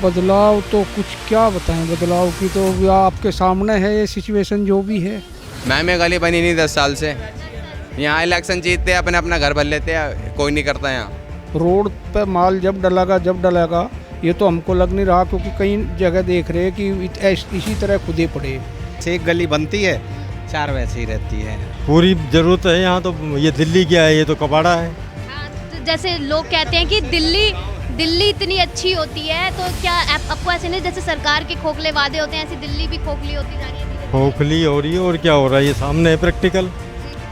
बदलाव तो कुछ क्या बताएं, बदलाव की तो आपके सामने है ये सिचुएशन जो भी है। मैम ये गली बनी नहीं 10 साल से। यहाँ इलेक्शन जीतते हैं, अपने अपना घर भर लेते हैं, कोई नहीं करता यहाँ। रोड पे माल जब डलेगा ये तो हमको लग नहीं रहा, क्योंकि कई जगह देख रहे हैं कि इसी तरह खुदे पड़े। एक गली बनती है, 4 वैसे ही रहती है। पूरी जरूरत है यहाँ तो। ये दिल्ली क्या है, ये तो कबाड़ा है। तो जैसे लोग कहते हैं कि दिल्ली इतनी अच्छी होती है, तो क्या आपको ऐसे नहीं जैसे सरकार के खोखले वादे होते हैं, ऐसी दिल्ली भी खोखली होती जा रही है? खोखली हो रही है और क्या हो रहा है, ये सामने है प्रैक्टिकल।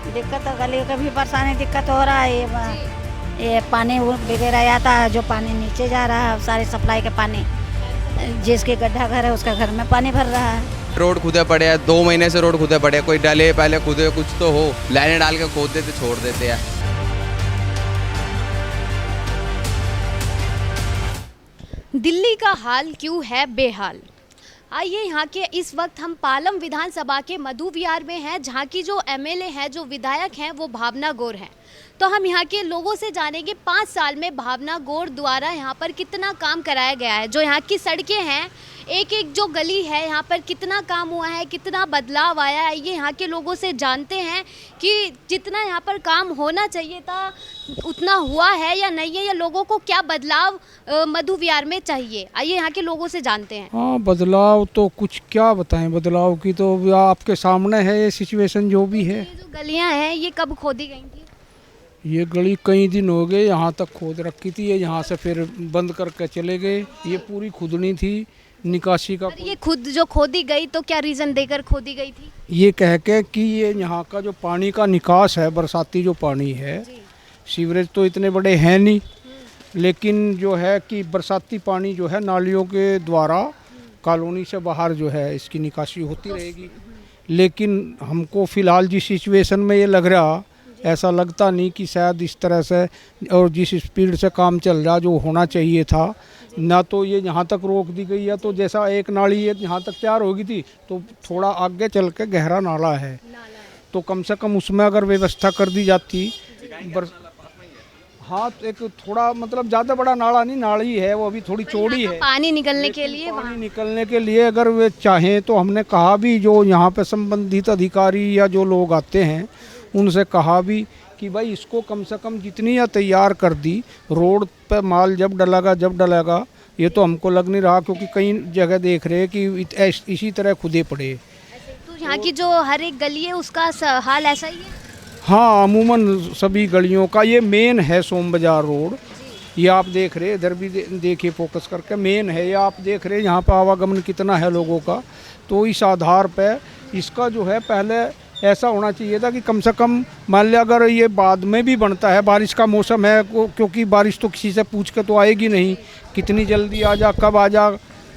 दिक्कत तो गली का भी परेशानी दिक्कत हो रहा है। ये पानी वगैरह आता है, जो पानी नीचे जा रहा है, सारी सप्लाई का पानी, जिसके गड्ढा घर है उसका घर में पानी भर रहा है। रोड खुदे पड़े हैं, 2 महीने से रोड खुदे पड़े हैं। कोई डाले पहले खुदे, कुछ तो हो, लाइनें डाल के खोद देते छोड़ देते हैं। दिल्ली का हाल क्यों है बेहाल? आइए यहाँ के इस वक्त हम पालम विधानसभा के मधु विहार में हैं, जहाँ की जो एमएलए हैं, जो विधायक हैं, वो भावना गौर हैं। तो हम यहाँ के लोगों से जानेंगे 5 साल में भावना गौर द्वारा यहाँ पर कितना काम कराया गया है। जो यहाँ की सड़कें हैं, एक एक जो गली है, यहाँ पर कितना काम हुआ है, कितना बदलाव आया है, ये यहाँ के लोगों से जानते हैं कि जितना यहाँ पर काम होना चाहिए था उतना हुआ है या नहीं है, या लोगों को क्या बदलाव मधु विहार में चाहिए। आइए यहाँ के लोगों से जानते हैं। हाँ, बदलाव तो कुछ क्या बताएं, बदलाव की तो आपके सामने है ये सिचुएशन जो भी है। ये जो गलियाँ हैं, ये कब खोदी गई थी? ये गली कई दिन हो गए यहाँ तक खोद रखी थी, ये यहाँ से फिर बंद करके चले गए। ये पूरी खुदनी थी, निकासी का। ये खुद जो खोदी गई तो क्या रीज़न देकर खोदी गई थी? ये कह के कि ये यहाँ का जो पानी का निकास है, बरसाती जो पानी है, सीवरेज तो इतने बड़े हैं नहीं, लेकिन जो है कि बरसाती पानी जो है नालियों के द्वारा कॉलोनी से बाहर जो है इसकी निकासी होती रहेगी। लेकिन हमको फ़िलहाल जिस सिचुएशन में ये लग रहा, ऐसा लगता नहीं कि शायद इस तरह से और जिस स्पीड से काम चल रहा जो होना चाहिए था, ना तो ये यहाँ तक रोक दी गई है। तो जैसा एक नाली ये यहाँ तक तैयार होगी थी, तो थोड़ा आगे चल के गहरा नाला है, तो कम से कम उसमें अगर व्यवस्था कर दी जाती। हाँ, तो एक थोड़ा मतलब ज़्यादा बड़ा नाला नहीं, नाली है वो अभी थोड़ी चौड़ी है पानी निकलने के लिए। पानी निकलने के लिए अगर वे चाहें तो हमने कहा भी, जो यहाँ पे संबंधित अधिकारी या जो लोग आते हैं उनसे कहा भी कि भाई इसको कम से कम जितनी या तैयार कर दी, रोड पे माल जब डलेगा ये तो हमको लग नहीं रहा, क्योंकि कई जगह देख रहे हैं कि इसी तरह खुदे पड़े। तो यहाँ की जो हर एक गली है उसका हाल ऐसा ही है? हाँ, अमूमन सभी गलियों का ये मेन है। सोम बाजार रोड ये आप देख रहे, इधर भी देखिए फोकस करके, मेन है ये। आप देख रहे यहाँ पर आवागमन कितना है लोगों का। तो इस आधार पर इसका जो है पहले ऐसा होना चाहिए था कि कम से कम मान लिया, अगर ये बाद में भी बनता है, बारिश का मौसम है, क्योंकि बारिश तो किसी से पूछ के तो आएगी नहीं, कितनी जल्दी आ जा, कब आ जा,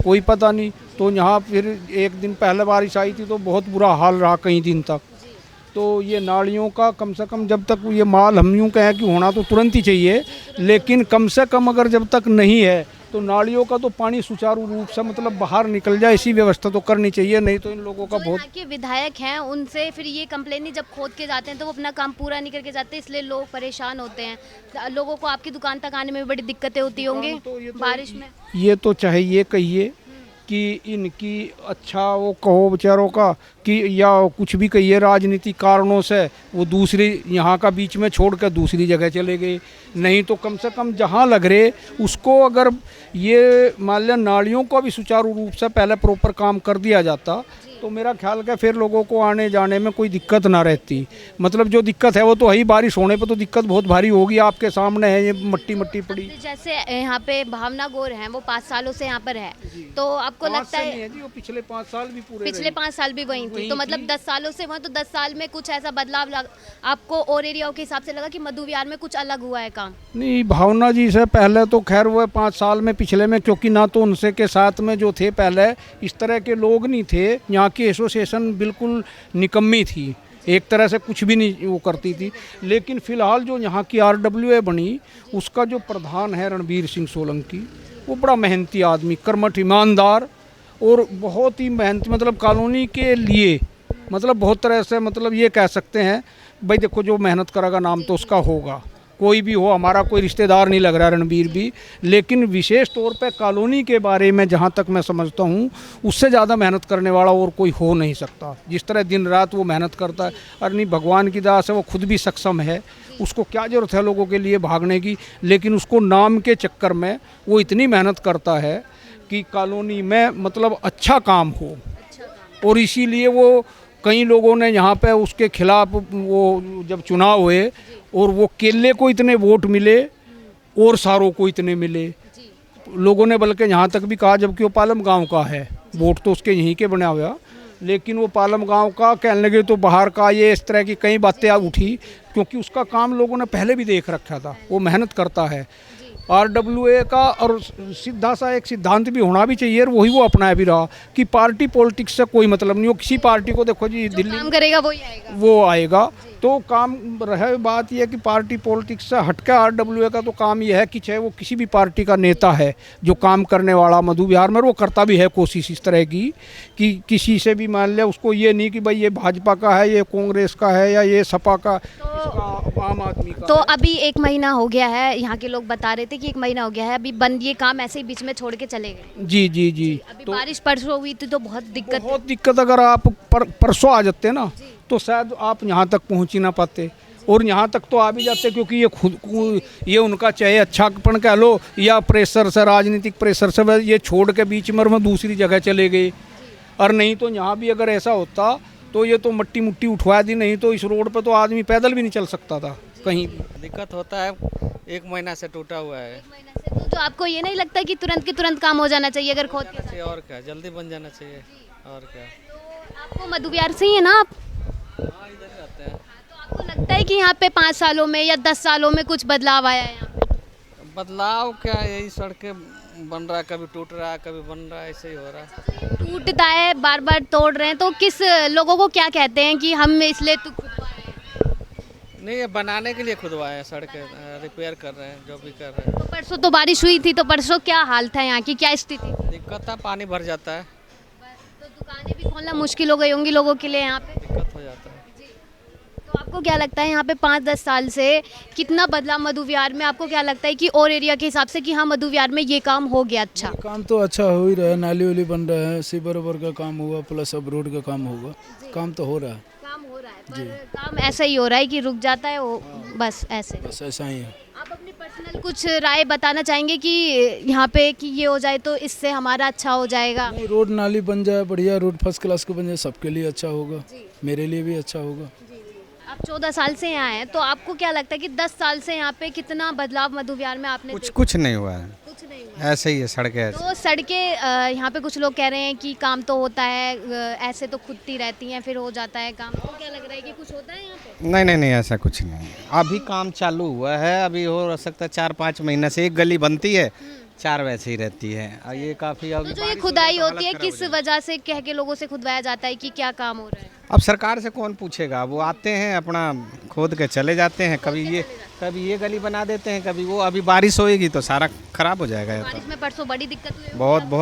कोई पता नहीं। तो यहाँ फिर एक दिन पहले बारिश आई थी तो बहुत बुरा हाल रहा कई दिन तक। तो ये नालियों का कम से कम जब तक ये माल हम यूँ कहें कि होना तो तुरंत ही चाहिए, लेकिन कम से कम अगर जब तक नहीं है तो नालियों का तो पानी सुचारू रूप से मतलब बाहर निकल जाए, ऐसी व्यवस्था तो करनी चाहिए। नहीं तो इन लोगों का बहुत के विधायक हैं उनसे फिर ये कंप्लेन नहीं, जब खोद के जाते हैं तो वो अपना काम पूरा नहीं करके जाते, इसलिए लोग परेशान होते हैं। लोगों को आपकी दुकान तक आने में बड़ी दिक्कतें होती होंगी बारिश में। ये तो चाहे ये कहिए कि इनकी अच्छा वो कहो बेचारों का, कि या कुछ भी कहिए, राजनीतिक कारणों से वो दूसरी यहाँ का बीच में छोड़ कर दूसरी जगह चले गए। नहीं तो कम से कम जहाँ लग रहे उसको अगर ये मान लिया नालियों को भी सुचारू रूप से पहले प्रॉपर काम कर दिया जाता, तो मेरा ख्याल है फिर लोगों को आने जाने में कोई दिक्कत ना रहती। मतलब जो दिक्कत है वो तो है ही, बारिश होने पे तो दिक्कत बहुत भारी होगी। आपके सामने है ये मट्टी पड़ी। जैसे यहाँ पे भावना गौर हैं, वो 5 सालों से यहाँ पर है, तो आपको लगता है वो पिछले 5 साल भी पूरे, पिछले 5 साल भी वहीं थी, तो मतलब 10 सालों से वहाँ, तो 10 साल में कुछ ऐसा बदलाव आपको और एरियाओं के हिसाब से लगा कि मधु विहार में कुछ अलग हुआ है काम? नहीं, भावना जी से पहले तो खैर वो 5 साल में पिछले में, क्योंकि ना तो उनसे के साथ में जो थे पहले इस तरह के लोग नहीं थे। यहाँ की एसोसिएशन बिल्कुल निकम्मी थी, एक तरह से कुछ भी नहीं वो करती थी। लेकिन फ़िलहाल जो यहाँ की RWA बनी, उसका जो प्रधान है रणबीर सिंह सोलंकी, वो बड़ा मेहनती आदमी, कर्मठ, ईमानदार और बहुत ही मेहनती, मतलब कॉलोनी के लिए मतलब बहुत तरह से मतलब ये कह सकते हैं भाई देखो जो मेहनत करेगा नाम तो उसका होगा। कोई भी हो, हमारा कोई रिश्तेदार नहीं लग रहा रणबीर भी, लेकिन विशेष तौर पे कॉलोनी के बारे में जहाँ तक मैं समझता हूँ उससे ज़्यादा मेहनत करने वाला और कोई हो नहीं सकता। जिस तरह दिन रात वो मेहनत करता है, और नहीं भगवान की दया से वो खुद भी सक्षम है, उसको क्या ज़रूरत है लोगों के लिए भागने की, लेकिन उसको नाम के चक्कर में वो इतनी मेहनत करता है कि कॉलोनी में मतलब अच्छा काम हो, और इसीलिए वो कई लोगों ने यहाँ पे उसके खिलाफ वो जब चुनाव हुए और वो केले को इतने वोट मिले और सारों को इतने मिले, लोगों ने बल्कि यहाँ तक भी कहा, जबकि वो पालम गांव का है, वोट तो उसके यहीं के बना हुआ, लेकिन वो पालम गांव का कहने लगे तो बाहर का, ये इस तरह की कई बातें उठी, क्योंकि उसका काम लोगों ने पहले भी देख रखा था, वो मेहनत करता है। RWA का और सीधा सा एक सिद्धांत भी होना भी चाहिए, और वही वो अपनाया भी रहा कि पार्टी पॉलिटिक्स से कोई मतलब नहीं हो। किसी पार्टी को देखो जी, दिल्ली काम करेगा वही आएगा। वो आएगा, तो काम रहे बात यह कि पार्टी पॉलिटिक्स से हटकर RWA का तो काम यह है कि चाहे वो किसी भी पार्टी का नेता है जो काम करने वाला मधु विहार में, वो करता भी है कोशिश इस तरह की कि किसी से भी मान लिया उसको ये नहीं कि भाई ये भाजपा का है, ये कांग्रेस का है, या ये सपा का, आम आदमी का। तो अभी 1 महीना हो गया है, यहाँ के लोग बता रहे थे कि 1 महीना हो गया है, अभी बंद, ये काम ऐसे ही बीच में छोड़ के चले गए। जी जी जी, अभी बारिश परसों हुई थी तो बहुत दिक्कत। अगर आप परसों आ जाते ना तो शायद आप यहाँ तक पहुँच ही ना पाते, और यहाँ तक तो आ भी जाते, क्योंकि ये उनका चाहे अच्छापन कह लो या प्रेशर से, राजनीतिक प्रेशर से ये छोड़ के बीच में दूसरी जगह चले गए। और नहीं तो यहाँ भी अगर ऐसा होता तो ये तो मट्टी मुट्टी उठवा दी, नहीं तो इस रोड पर तो आदमी पैदल भी नहीं चल सकता था कहीं भी। दिक्कत होता है, 1 महीना से टूटा हुआ है। 1 महीना से तो आपको ये नहीं लगता कि तुरंत के तुरंत काम हो जाना चाहिए अगर खोद के? और क्या, जल्दी बन जाना चाहिए। और क्या, आपको मधु विहार से ही है ना आप? हाँ, इधर ही रहते हैं। तो आपको लगता है कि यहाँ पे 5 सालों में या 10 सालों में कुछ बदलाव आया है यहाँ पे? बदलाव क्या, यही सड़कें बन रहा है, कभी टूट रहा है, कभी बन रहा है, ऐसे ही हो रहा है। टूटता है, बार बार तोड़ रहे हैं, तो किस लोगों को क्या कहते हैं कि हम इसलिए तो खुदवा रहे हैं? नहीं, ये बनाने के लिए खुदवाए हैं, सड़कें रिपेयर कर रहे हैं, जो भी कर रहे हैं। तो परसों तो बारिश हुई थी, तो परसों क्या हाल था यहाँ की, क्या स्थिति थी? दिक्कत था, पानी भर जाता है, तो दुकानें भी खोलना मुश्किल हो गई होंगी लोगों के लिए यहाँ पे। दिक्कत हो जाता है। तो आपको क्या लगता है यहाँ पे 5-10 साल से कितना बदलाव मधु विहार में? आपको क्या लगता है कि और एरिया के हिसाब से कि हाँ मधु विहार में ये काम हो गया अच्छा? काम तो अच्छा हो ही रहा है, नाली वाली बन रहा है, सीवर ओवर का काम हुआ, प्लस अब रोड का काम होगा, काम तो हो रहा है। काम हो रहा है, पर काम ऐसा ही हो रहा है कि रुक जाता है वो, बस ऐसे। बस ऐसा ही है। आप अपनी पर्सनल कुछ राय बताना चाहेंगे कि यहाँ पे कि ये हो जाए तो इससे हमारा अच्छा हो जाएगा? नहीं, रोड नाली बन जाए, बढ़िया रोड फर्स्ट क्लास का बन जाए, सबके लिए अच्छा होगा, मेरे लिए भी अच्छा होगा। आप 14 साल से यहाँ हैं, तो आपको क्या लगता है कि 10 साल से यहाँ पे कितना बदलाव मधु विहार में आपने देखा? कुछ नहीं हुआ है, कुछ नहीं हुआ। ऐसे ही है, सड़कें ऐसे। तो सड़कें यहाँ पे कुछ लोग कह रहे हैं कि काम तो होता है, ऐसे तो खुदती रहती हैं, फिर हो जाता है काम। तो क्या लग रहा है कि कुछ होता है यहाँ पे? नहीं, ऐसा कुछ नहीं। अभी काम चालू हुआ है, अभी हो सकता है 4-5 महीने से। एक गली बनती है, 4 वैसे ही रहती है, और ये काफ़ी। तो जो ये खुदाई होती है, किस वजह से कह के लोगों से खुदवाया जाता है कि क्या काम हो रहा है? अब सरकार से कौन पूछेगा, वो आते हैं अपना खोद के चले जाते हैं, कभी ये गली बना देते हैं, कभी वो। अभी बारिश होएगी तो सारा खराब हो जाएगा। बारिश में परसों बड़ी दिक्कत हुई?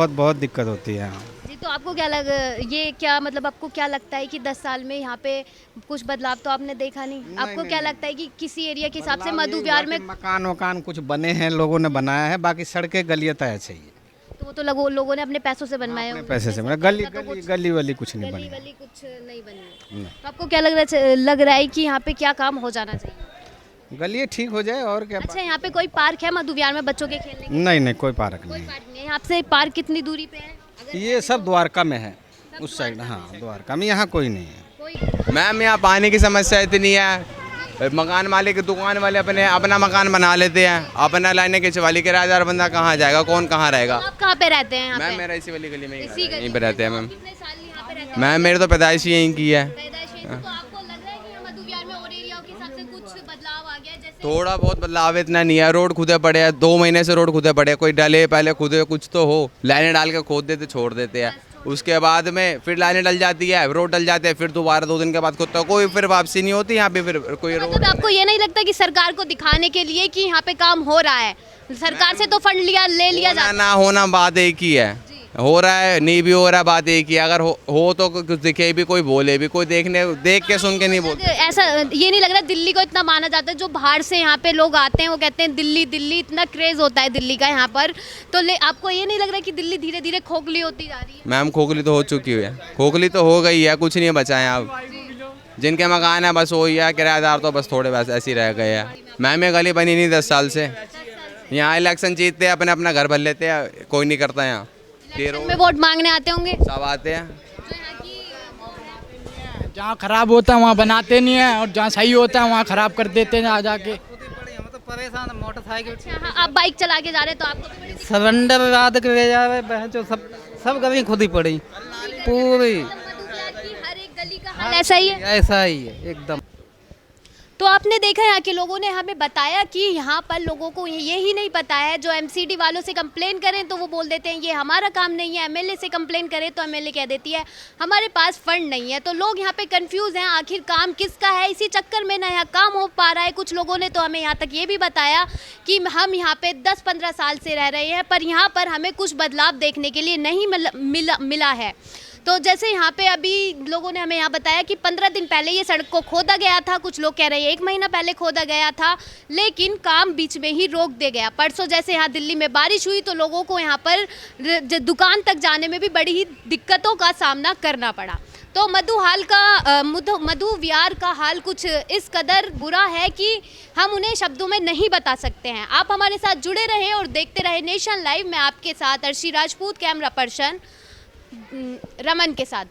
बहुत दिक्कत होती है। जी, तो आपको क्या मतलब आपको क्या लगता है कि 10 साल में यहाँ पे कुछ बदलाव तो आपने देखा नहीं? आपको क्या लगता है कि किसी एरिया के हिसाब से मधु विहार में मकान कुछ बने हैं, लोगों ने बनाया है, बाकी सड़कें गलियाँ तो ऐसे ही है। तो वो तो लोगों ने अपने पैसों से बनवाए होंगे। पैसे से बना, गली वाली कुछ नहीं बनी। गली कुछ नहीं बनी। तो आपको क्या लग रहा है कि यहाँ पे क्या काम हो जाना चाहिए? गली ठीक हो जाए और क्या। अच्छा, यहाँ पे कोई पार्क है मधु विहार में बच्चों के खेलने के? नहीं, कोई पार्क कोई नहीं। पार्क नहीं है। यहाँ से पार्क कितनी दूरी पे है? ये सब द्वारका में है, उस साइड। हाँ, द्वारका में, यहाँ कोई नहीं है। मैम यहाँ पानी की समस्या इतनी है, मकान मालिक दुकान वाले अपना मकान बना लेते हैं, अपना लाने के वाली किराएदार बंदा कहाँ जाएगा, कौन कहाँ रहेगा? आप कहाँ पे रहते हैं यहाँ मैम पे? मेरा इसी वाली गली में ही इसी घर है, गली यहीं पे रहते हैं मैम। कितने साल यहाँ पे रहते हैं? मैम मेरी तो पैदाइश ही यहीं की है। पैदाइश यहीं से। तो आपको लग रहा है कि यहाँ मधु विहार में और एरियाओं के हिसाब से कुछ बदलाव आ गया है? जैसे थोड़ा बहुत बदलाव, इतना नहीं है। रोड खुदे पड़े हैं, 2 महीने से रोड खुदे पड़े हैं। कोई डाले पहले खुदे, कुछ तो हो, लाइनें डाल के खोद देते, छोड़ देते हैं। उसके बाद में फिर लाइनें डल जाती है, रोड डल जाते हैं, फिर दोबारा 2 दिन के बाद खोदता है, कोई फिर वापसी नहीं होती यहाँ पे। फिर कोई रोड। मतलब आपको ये नहीं लगता कि सरकार को दिखाने के लिए कि यहाँ पे काम हो रहा है, सरकार से तो फंड ले लिया जाता ना होना बात एक ही है। हो रहा है नहीं भी हो रहा है, बात एक ही है। अगर हो तो कुछ दिखे भी, कोई बोले भी, कोई देख के सुन के नहीं बोलते। ऐसा ये नहीं लग रहा दिल्ली को इतना माना जाता है, जो बाहर से यहाँ पे लोग आते हैं वो कहते हैं दिल्ली दिल्ली, इतना क्रेज होता है दिल्ली का यहाँ पर, तो आपको ये नहीं लग रहा कि दिल्ली धीरे धीरे खोखली होती जा रही है? मैम खोखली तो हो चुकी है, खोखली तो हो गई है, कुछ नहीं बचा है अब। जिनके मकान है बस वही है, किराएदार तो बस थोड़े बस ऐसे ही रह गए हैं। मैम ये गली बनी नहीं 10 साल से, यहाँ इलेक्शन जीतते हैं, अपने अपना घर भर लेते हैं, कोई नहीं करता यहाँ। में वोट मांगने आते होंगे सब आते हैं। जहाँ खराब होता है वहाँ बनाते नहीं है, और जहाँ सही होता है वहाँ खराब कर देते हैं आ जाके। परेशान मोटरसाइकिल हाँ, आप बाइक चला के जा रहे हैं तो आपको भी बड़ी सिलेंडर याद कर जा रहे बहन जो सब गली खुद ही पड़ी पूरी, हर एक गली का हाल ऐसा ही है। ऐसा ही है एकदम। तो आपने देखा यहाँ के लोगों ने हमें बताया कि यहाँ पर लोगों को ये ही नहीं पता है, जो एमसीडी वालों से कंप्लेन करें तो वो बोल देते हैं ये हमारा काम नहीं है, एमएलए से कंप्लेन करें तो एमएलए कह देती है हमारे पास फंड नहीं है। तो लोग यहाँ पे कंफ्यूज हैं आखिर काम किसका है, इसी चक्कर में ना यहाँ काम हो पा रहा है। कुछ लोगों ने तो हमें यहाँ तक ये भी बताया कि हम यहाँ पे 10-15 साल से रह रहे हैं, पर यहाँ पर हमें कुछ बदलाव देखने के लिए नहीं मिला है। तो जैसे यहाँ पे अभी लोगों ने हमें यहाँ बताया कि 15 दिन पहले ये सड़क को खोदा गया था, कुछ लोग कह रहे हैं 1 महीना पहले खोदा गया था, लेकिन काम बीच में ही रोक दिया गया। परसों जैसे यहाँ दिल्ली में बारिश हुई तो लोगों को यहाँ पर दुकान तक जाने में भी बड़ी ही दिक्कतों का सामना करना पड़ा। तो मधु विहार का हाल कुछ इस कदर बुरा है कि हम उन्हें शब्दों में नहीं बता सकते हैं। आप हमारे साथ जुड़े रहें और देखते रहे नेशन लाइव। मैं आपके साथ अर्शी राजपूत, कैमरा पर्सन रमन के साथ।